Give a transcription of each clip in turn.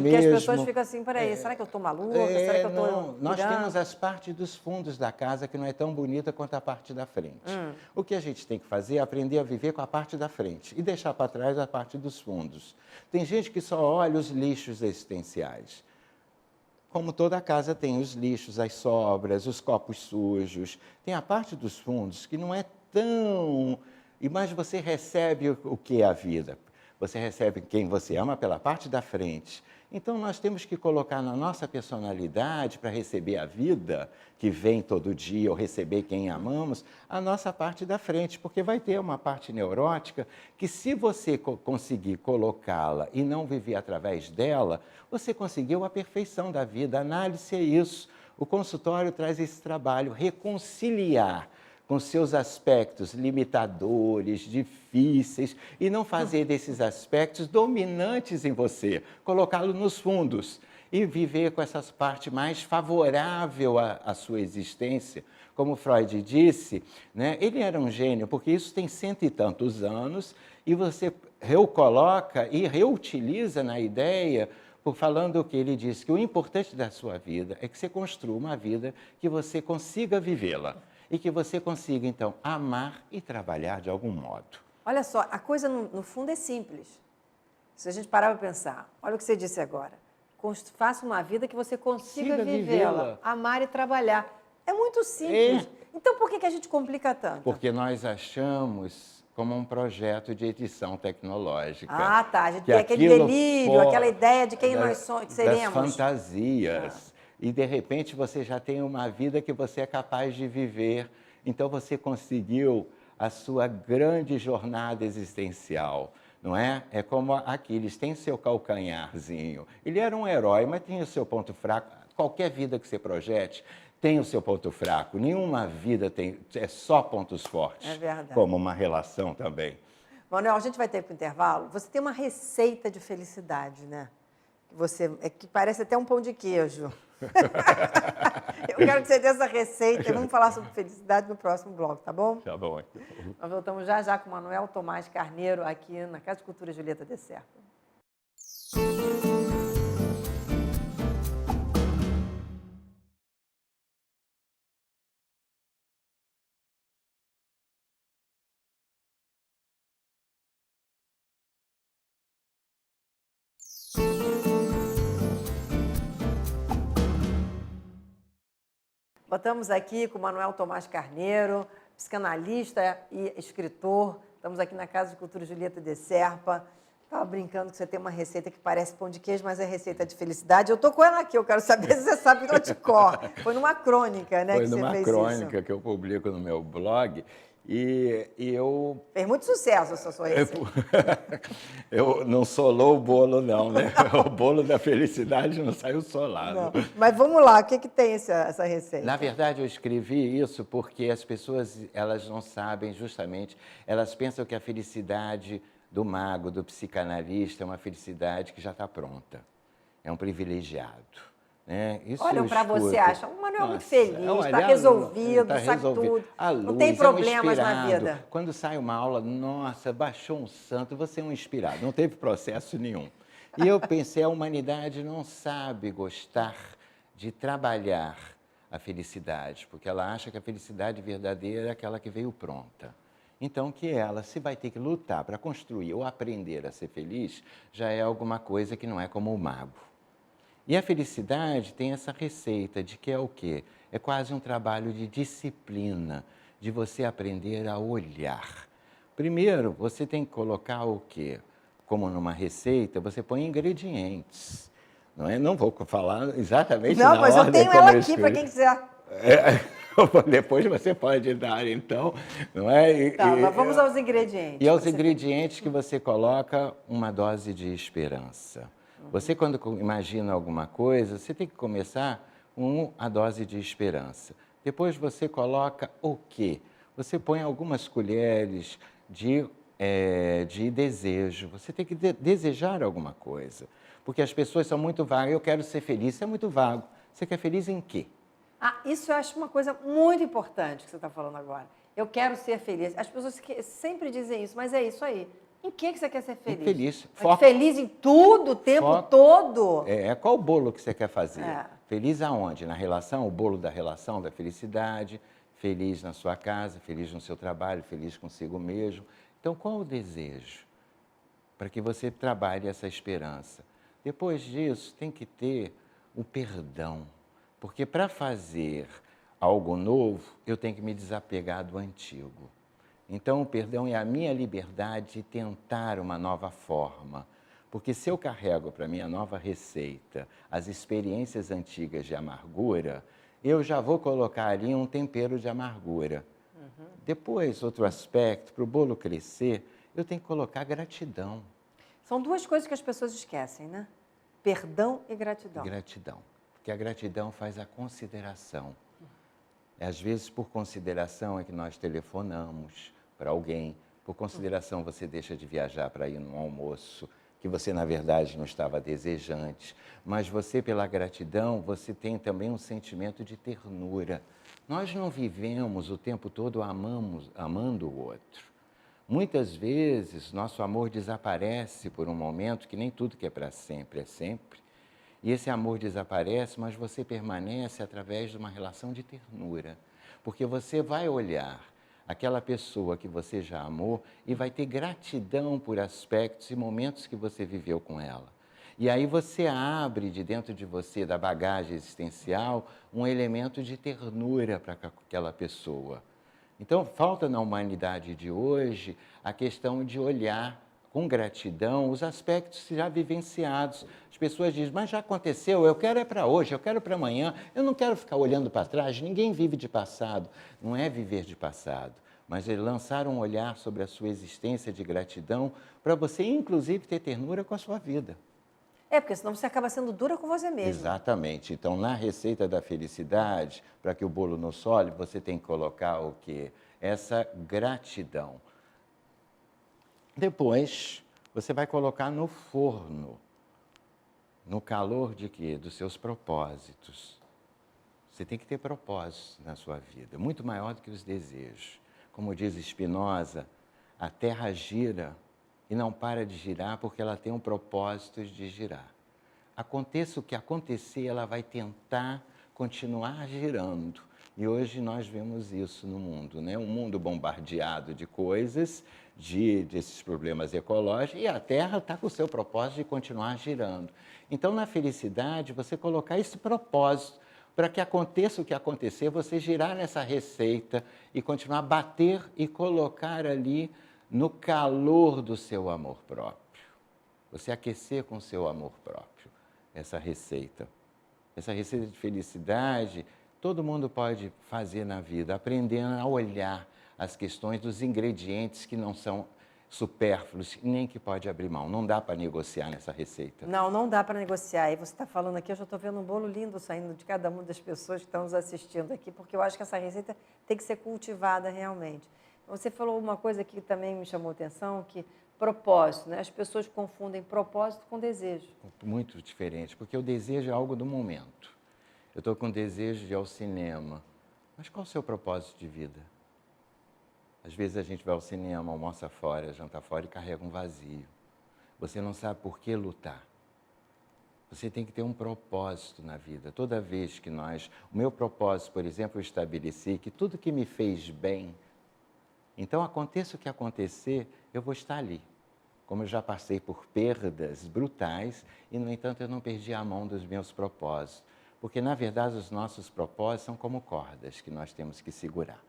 Porque as pessoas mesmo. ficam assim, peraí, será que eu estou maluca? Será que eu estou... Nós temos as partes dos fundos da casa que não é tão bonita quanto a parte da frente. O que a gente tem que fazer é aprender a viver com a parte da frente e deixar para trás a parte dos fundos. Tem gente que só olha os lixos existenciais. Como toda casa tem os lixos, as sobras, os copos sujos. Tem a parte dos fundos que não é tão... Mas você recebe o que é a vida. Você recebe quem você ama pela parte da frente. Então, nós temos que colocar na nossa personalidade, para receber a vida que vem todo dia, ou receber quem amamos, a nossa parte da frente, porque vai ter uma parte neurótica que, se você conseguir colocá-la e não viver através dela, você conseguiu a perfeição da vida. A análise é isso. O consultório traz esse trabalho, reconciliar com seus aspectos limitadores, difíceis, e não fazer desses aspectos dominantes em você, colocá-lo nos fundos e viver com essa parte mais favorável à sua existência. Como Freud disse, né, ele era um gênio, porque isso tem 100 e tantos anos, e você recoloca e reutiliza na ideia, falando o que ele disse, que o importante da sua vida é que você construa uma vida que você consiga vivê-la. E que você consiga, então, amar e trabalhar de algum modo. Olha só, a coisa, no fundo, é simples. Se a gente parar para pensar, olha o que você disse agora. Faça uma vida que você consiga vivê-la, amar e trabalhar. É muito simples. Então, por que a gente complica tanto? Porque nós achamos como um projeto de edição tecnológica. Ah, tá. A gente tem aquele delírio, aquela ideia de quem nós seremos. Das fantasias. E, de repente, você já tem uma vida que você é capaz de viver. Então, você conseguiu a sua grande jornada existencial, não é? É como Aquiles, tem seu calcanharzinho. Ele era um herói, mas tinha o seu ponto fraco. Qualquer vida que você projete tem o seu ponto fraco. Nenhuma vida é só pontos fortes. É verdade. Como uma relação também. Manuel, a gente vai ter para o intervalo. Você tem uma receita de felicidade, né? Que parece até um pão de queijo. Eu quero que você dê essa receita e vamos falar sobre felicidade no próximo bloco, tá bom? Tá bom. Nós voltamos já já com o Manuel Tomás Carneiro aqui na Casa de Cultura Julieta de Serpa. Estamos aqui com o Manuel Tomás Carneiro, psicanalista e escritor. Estamos aqui na Casa de Cultura Julieta de Serpa. Estava brincando que você tem uma receita que parece pão de queijo, mas é receita de felicidade. Eu estou com ela aqui, eu quero saber se você sabe ela de cor. Foi numa crônica, né, que você fez isso. Foi numa crônica que eu publico no meu blog. E eu... Fez muito sucesso essa sua receita. Eu não solou o bolo, não, né? O bolo da felicidade não saiu solado. Não. Mas vamos lá, o que tem essa receita? Na verdade, eu escrevi isso porque as pessoas, elas não sabem justamente, elas pensam que a felicidade do mago, do psicanalista, é uma felicidade que já está pronta. É um privilegiado. Isso olha, para você, acha, o Manuel é muito feliz, está resolvido, sabe tudo, não tem problemas na vida. Quando sai uma aula, nossa, baixou um santo, você é um inspirado, não teve processo nenhum. E eu pensei, a humanidade não sabe gostar de trabalhar a felicidade, porque ela acha que a felicidade verdadeira é aquela que veio pronta. Então, que ela, se vai ter que lutar para construir ou aprender a ser feliz, já é alguma coisa que não é como o mago. E a felicidade tem essa receita de que é o quê? É quase um trabalho de disciplina, de você aprender a olhar. Primeiro, você tem que colocar o quê? Como numa receita, você põe ingredientes. Não é? Não vou falar exatamente na ordem. Não, mas eu tenho ela aqui para quem quiser. Depois você pode dar, então, não é? Tá, mas vamos aos ingredientes. E aos ingredientes que você coloca uma dose de esperança. Você, quando imagina alguma coisa, você tem que começar com a dose de esperança. Depois você coloca o quê? Você põe algumas colheres de desejo. Você tem que desejar alguma coisa. Porque as pessoas são muito vagas. Eu quero ser feliz. Isso é muito vago. Você quer feliz em quê? Isso eu acho uma coisa muito importante que você está falando agora. Eu quero ser feliz. As pessoas sempre dizem isso, mas é isso aí. Em que você quer ser feliz? Feliz. Mas Foco. feliz em tudo, o tempo Foco. todo? Qual o bolo que você quer fazer? É. Feliz aonde? Na relação, o bolo da relação, da felicidade, feliz na sua casa, feliz no seu trabalho, feliz consigo mesmo. Então, qual o desejo? Para que você trabalhe essa esperança. Depois disso, tem que ter o perdão. Porque para fazer algo novo, eu tenho que me desapegar do antigo. Então, o perdão é a minha liberdade de tentar uma nova forma. Porque se eu carrego para mim a nova receita, as experiências antigas de amargura, eu já vou colocar ali um tempero de amargura. Depois, outro aspecto, para o bolo crescer, eu tenho que colocar gratidão. São duas coisas que as pessoas esquecem, né? Perdão e gratidão. Gratidão. Porque a gratidão faz a consideração. Às vezes, por consideração, é que nós telefonamos para alguém. Por consideração, você deixa de viajar para ir num almoço que você, na verdade, não estava desejante. Mas você, pela gratidão, você tem também um sentimento de ternura. Nós não vivemos o tempo todo amando o outro. Muitas vezes, nosso amor desaparece por um momento, que nem tudo que é para sempre é sempre. E esse amor desaparece, mas você permanece através de uma relação de ternura. Porque você vai olhar aquela pessoa que você já amou e vai ter gratidão por aspectos e momentos que você viveu com ela. E aí você abre de dentro de você, da bagagem existencial, um elemento de ternura para aquela pessoa. Então, falta na humanidade de hoje a questão de olhar com gratidão os aspectos já vivenciados. As pessoas dizem, mas já aconteceu, eu quero é para hoje, eu quero para amanhã, eu não quero ficar olhando para trás, ninguém vive de passado. Não é viver de passado, mas é lançar um olhar sobre a sua existência de gratidão para você, inclusive, ter ternura com a sua vida. Porque senão você acaba sendo dura com você mesmo. Exatamente. Então, na receita da felicidade, para que o bolo não sole, você tem que colocar o quê? Essa gratidão. Depois, você vai colocar no forno, no calor de quê? Dos seus propósitos. Você tem que ter propósitos na sua vida, muito maior do que os desejos. Como diz Spinoza, a Terra gira e não para de girar porque ela tem um propósito de girar. Aconteça o que acontecer, ela vai tentar continuar girando. E hoje nós vemos isso no mundo, né? Um mundo bombardeado de coisas, desses problemas ecológicos, e a Terra está com o seu propósito de continuar girando. Então, na felicidade, você colocar esse propósito para que aconteça o que acontecer, você girar nessa receita e continuar a bater e colocar ali no calor do seu amor próprio. Você aquecer com o seu amor próprio essa receita. Essa receita de felicidade, todo mundo pode fazer na vida, aprendendo a olhar as questões dos ingredientes que não são supérfluos e nem que pode abrir mão. Não dá para negociar nessa receita. Não, não dá para negociar. E você está falando aqui, eu já estou vendo um bolo lindo saindo de cada uma das pessoas que estão nos assistindo aqui, porque eu acho que essa receita tem que ser cultivada realmente. Você falou uma coisa que também me chamou a atenção, que propósito, né? As pessoas confundem propósito com desejo. Muito diferente, porque o desejo é algo do momento. Eu estou com desejo de ir ao cinema, mas qual o seu propósito de vida? Às vezes a gente vai ao cinema, almoça fora, janta fora e carrega um vazio. Você não sabe por que lutar. Você tem que ter um propósito na vida. Toda vez que o meu propósito, por exemplo, eu estabeleci que tudo que me fez bem, então aconteça o que acontecer, eu vou estar ali. Como eu já passei por perdas brutais e, no entanto, eu não perdi a mão dos meus propósitos. Porque, na verdade, os nossos propósitos são como cordas que nós temos que segurar.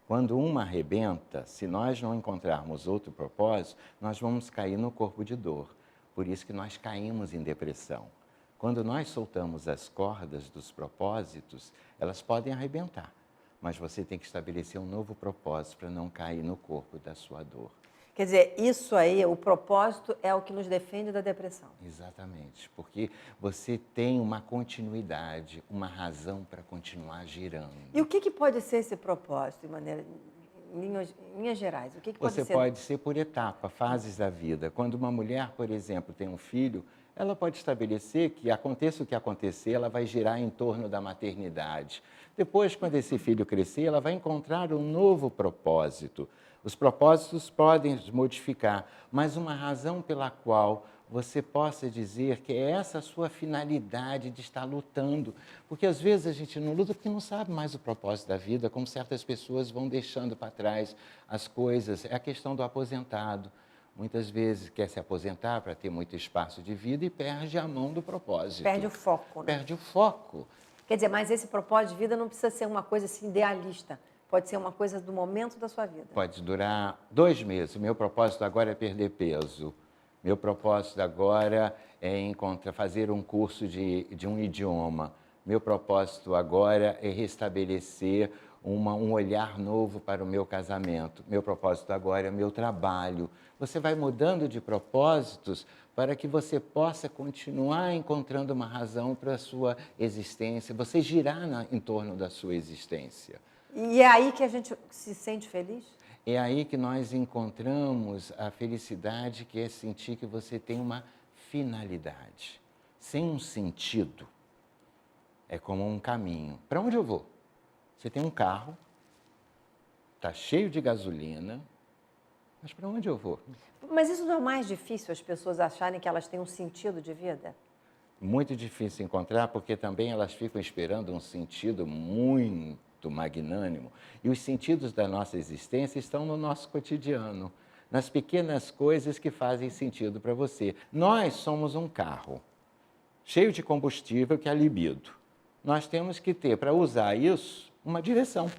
Quando uma arrebenta, se nós não encontrarmos outro propósito, nós vamos cair no corpo de dor. Por isso que nós caímos em depressão. Quando nós soltamos as cordas dos propósitos, elas podem arrebentar. Mas você tem que estabelecer um novo propósito para não cair no corpo da sua dor. Quer dizer, isso aí, o propósito é o que nos defende da depressão. Exatamente, porque você tem uma continuidade, uma razão para continuar girando. E o que pode ser esse propósito, em linhas gerais? O que pode Você ser? pode ser por etapa, fases da vida. Quando uma mulher, por exemplo, tem um filho, ela pode estabelecer que aconteça o que acontecer, ela vai girar em torno da maternidade. Depois, quando esse filho crescer, ela vai encontrar um novo propósito. Os propósitos podem se modificar, mas uma razão pela qual você possa dizer que é essa a sua finalidade de estar lutando. Porque às vezes a gente não luta porque não sabe mais o propósito da vida, como certas pessoas vão deixando para trás as coisas. É a questão do aposentado. Muitas vezes quer se aposentar para ter muito espaço de vida e perde a mão do propósito. Perde o foco, né? Perde o foco. Quer dizer, mas esse propósito de vida não precisa ser uma coisa assim idealista. Pode ser uma coisa do momento da sua vida. Pode durar 2 meses. Meu propósito agora é perder peso. Meu propósito agora é fazer um curso de um idioma. Meu propósito agora é restabelecer um olhar novo para o meu casamento. Meu propósito agora é o meu trabalho. Você vai mudando de propósitos para que você possa continuar encontrando uma razão para a sua existência, você girar em torno da sua existência. E é aí que a gente se sente feliz? É aí que nós encontramos a felicidade, que é sentir que você tem uma finalidade. Sem um sentido, é como um caminho. Para onde eu vou? Você tem um carro, está cheio de gasolina, mas para onde eu vou? Mas isso não é o mais difícil, as pessoas acharem que elas têm um sentido de vida? Muito difícil encontrar, porque também elas ficam esperando um sentido muito magnânimo. E os sentidos da nossa existência estão no nosso cotidiano, nas pequenas coisas que fazem sentido para você. Nós somos um carro cheio de combustível, que é a libido. Nós temos que ter, para usar isso, uma direção.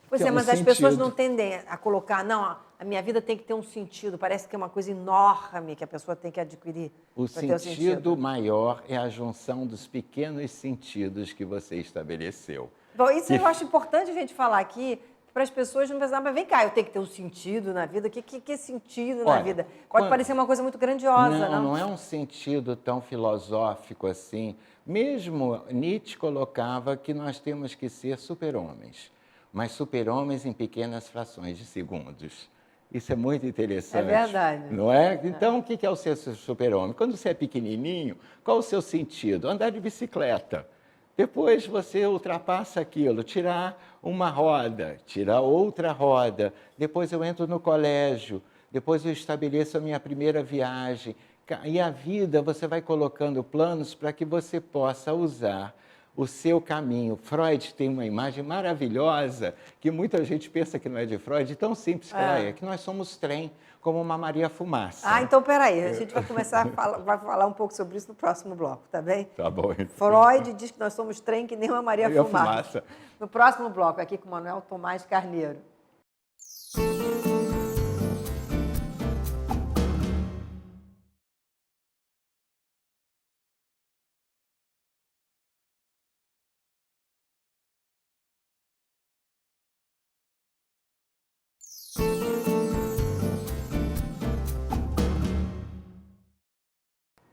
Pois é, mas as pessoas não tendem a colocar, não, a minha vida tem que ter um sentido, parece que é uma coisa enorme que a pessoa tem que adquirir. O sentido maior é a junção dos pequenos sentidos que você estabeleceu. Bom, isso eu acho importante a gente falar aqui, para as pessoas não pensarem, mas vem cá, eu tenho que ter um sentido na vida. O que é sentido na vida? Pode parecer uma coisa muito grandiosa, não? Não é um sentido tão filosófico assim. Mesmo Nietzsche colocava que nós temos que ser super-homens, mas super-homens em pequenas frações de segundos. Isso é muito interessante. É verdade. Não é? Então, o que é o ser super-homem? Quando você é pequenininho, qual o seu sentido? Andar de bicicleta. Depois você ultrapassa aquilo, tirar uma roda, tirar outra roda. Depois eu entro no colégio, depois eu estabeleço a minha primeira viagem. E a vida, você vai colocando planos para que você possa usar o seu caminho. Freud tem uma imagem maravilhosa, que muita gente pensa que não é de Freud, tão simples que ela é, que nós somos trem, como uma Maria Fumaça. Ah, então peraí, a gente vai começar vai falar um pouco sobre isso no próximo bloco, tá bem? Tá bom. Então. Freud diz que nós somos trem que nem uma Maria Fumaça. No próximo bloco, aqui com o Manuel Tomás Carneiro.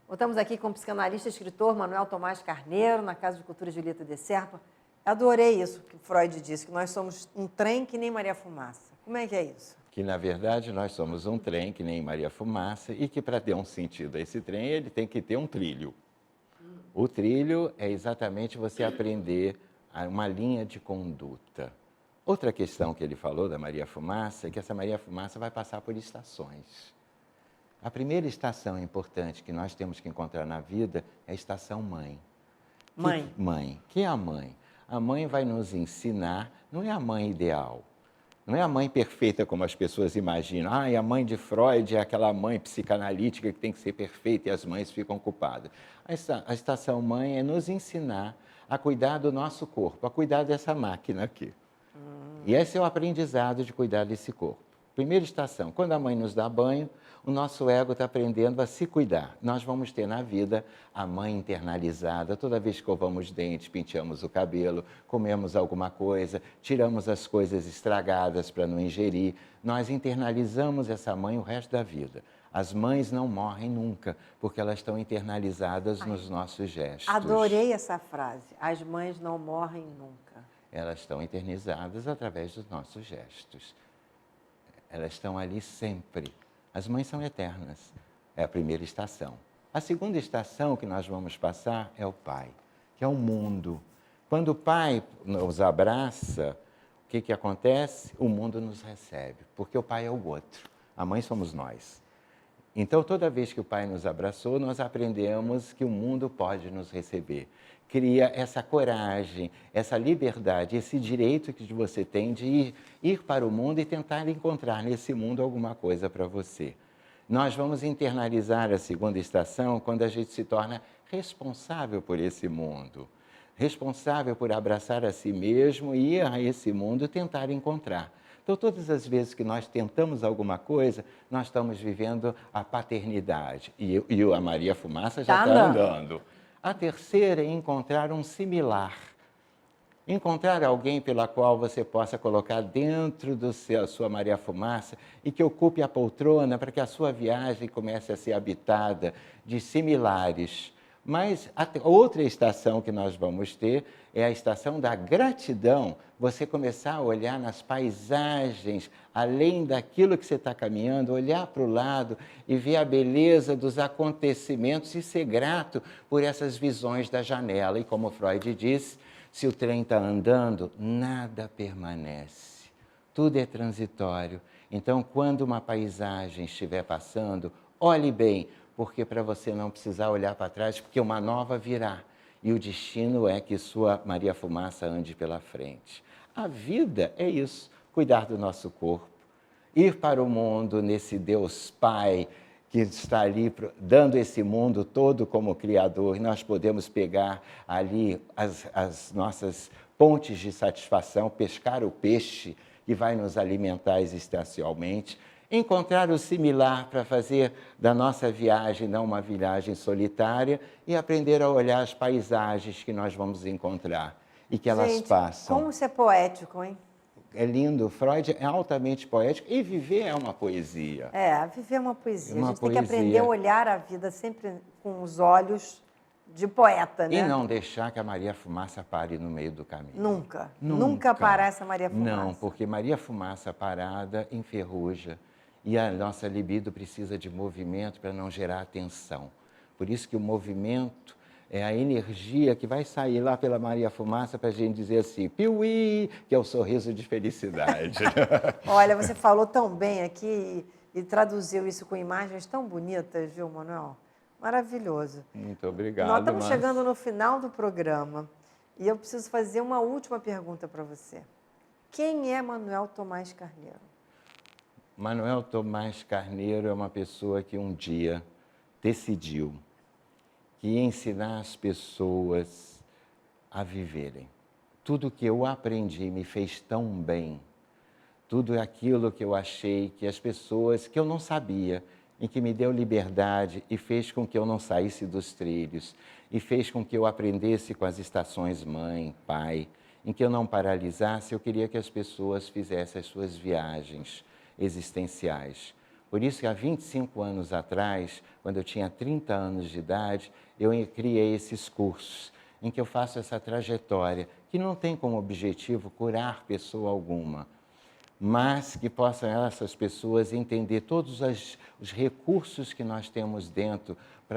Voltamos aqui com o psicanalista e escritor Manuel Tomás Carneiro, na Casa de Cultura Julieta de Serpa. Adorei isso que Freud disse, que nós somos um trem que nem Maria Fumaça. Como é que é isso? Que, na verdade, nós somos um trem que nem Maria Fumaça e que, para ter um sentido a esse trem, ele tem que ter um trilho. O trilho é exatamente você aprender uma linha de conduta. Outra questão que ele falou da Maria Fumaça é que essa Maria Fumaça vai passar por estações. A primeira estação importante que nós temos que encontrar na vida é a estação mãe. Mãe. Mãe. Que é a mãe? A mãe vai nos ensinar, não é a mãe ideal, não é a mãe perfeita como as pessoas imaginam. Ah, e a mãe de Freud é aquela mãe psicanalítica que tem que ser perfeita e as mães ficam culpadas. A estação mãe é nos ensinar a cuidar do nosso corpo, a cuidar dessa máquina aqui. E esse é o aprendizado de cuidar desse corpo. Primeira estação, quando a mãe nos dá banho, o nosso ego está aprendendo a se cuidar. Nós vamos ter na vida a mãe internalizada. Toda vez que escovamos os dentes, penteamos o cabelo, comemos alguma coisa, tiramos as coisas estragadas para não ingerir. Nós internalizamos essa mãe o resto da vida. As mães não morrem nunca, porque elas estão internalizadas nos nossos gestos. Adorei essa frase. As mães não morrem nunca. Elas estão eternizadas através dos nossos gestos. Elas estão ali sempre. As mães são eternas. É a primeira estação. A segunda estação que nós vamos passar é o pai, que é o mundo. Quando o pai nos abraça, o que acontece? O mundo nos recebe, porque o pai é o outro, a mãe somos nós. Então, toda vez que o pai nos abraçou, nós aprendemos que o mundo pode nos receber. Cria essa coragem, essa liberdade, esse direito que você tem de ir para o mundo e tentar encontrar nesse mundo alguma coisa para você. Nós vamos internalizar a segunda estação quando a gente se torna responsável por esse mundo. Responsável por abraçar a si mesmo e ir a esse mundo tentar encontrar. Então, todas as vezes que nós tentamos alguma coisa, nós estamos vivendo a paternidade. E a Maria Fumaça já está andando. A terceira é encontrar um similar. Encontrar alguém pela qual você possa colocar dentro da sua Maria Fumaça e que ocupe a poltrona para que a sua viagem comece a ser habitada de similares. Mas a outra estação que nós vamos ter é a estação da gratidão. Você começar a olhar nas paisagens, além daquilo que você está caminhando, olhar para o lado e ver a beleza dos acontecimentos e ser grato por essas visões da janela. E como Freud diz, se o trem está andando, nada permanece. Tudo é transitório. Então, quando uma paisagem estiver passando, olhe bem, porque para você não precisar olhar para trás, porque uma nova virá. E o destino é que sua Maria Fumaça ande pela frente. A vida é isso, cuidar do nosso corpo, ir para o mundo nesse Deus Pai que está ali dando esse mundo todo como Criador. E nós podemos pegar ali as nossas pontes de satisfação, pescar o peixe que vai nos alimentar existencialmente, encontrar o similar para fazer da nossa viagem não uma viagem solitária e aprender a olhar as paisagens que nós vamos encontrar e que elas passam. Como isso é poético, hein? É lindo, Freud é altamente poético e viver é uma poesia. Viver é uma poesia. Uma a gente poesia. tem que aprender a olhar a vida sempre com os olhos de poeta, né? E não deixar que a Maria Fumaça pare no meio do caminho. Nunca parar essa Maria Fumaça. Não, porque Maria Fumaça parada enferruja. E a nossa libido precisa de movimento para não gerar tensão. Por isso que o movimento é a energia que vai sair lá pela Maria Fumaça para a gente dizer assim, piuí, que é o sorriso de felicidade. Olha, você falou tão bem aqui e traduziu isso com imagens tão bonitas, viu, Manuel? Maravilhoso. Muito obrigado, Nós estamos chegando no final do programa e eu preciso fazer uma última pergunta para você. Quem é Manuel Tomás Carneiro? Manuel Tomás Carneiro é uma pessoa que um dia decidiu que ia ensinar as pessoas a viverem. Tudo que eu aprendi me fez tão bem. Tudo aquilo que eu achei que as pessoas, que eu não sabia, e que me deu liberdade e fez com que eu não saísse dos trilhos, e fez com que eu aprendesse com as estações mãe, pai, em que eu não paralisasse, eu queria que as pessoas fizessem as suas viagens existenciais. Por isso que há 25 anos atrás, quando eu tinha 30 anos de idade, eu criei esses cursos, em que eu faço essa trajetória, que não tem como objetivo curar pessoa alguma, mas que possam essas pessoas entender todos os recursos que nós temos dentro para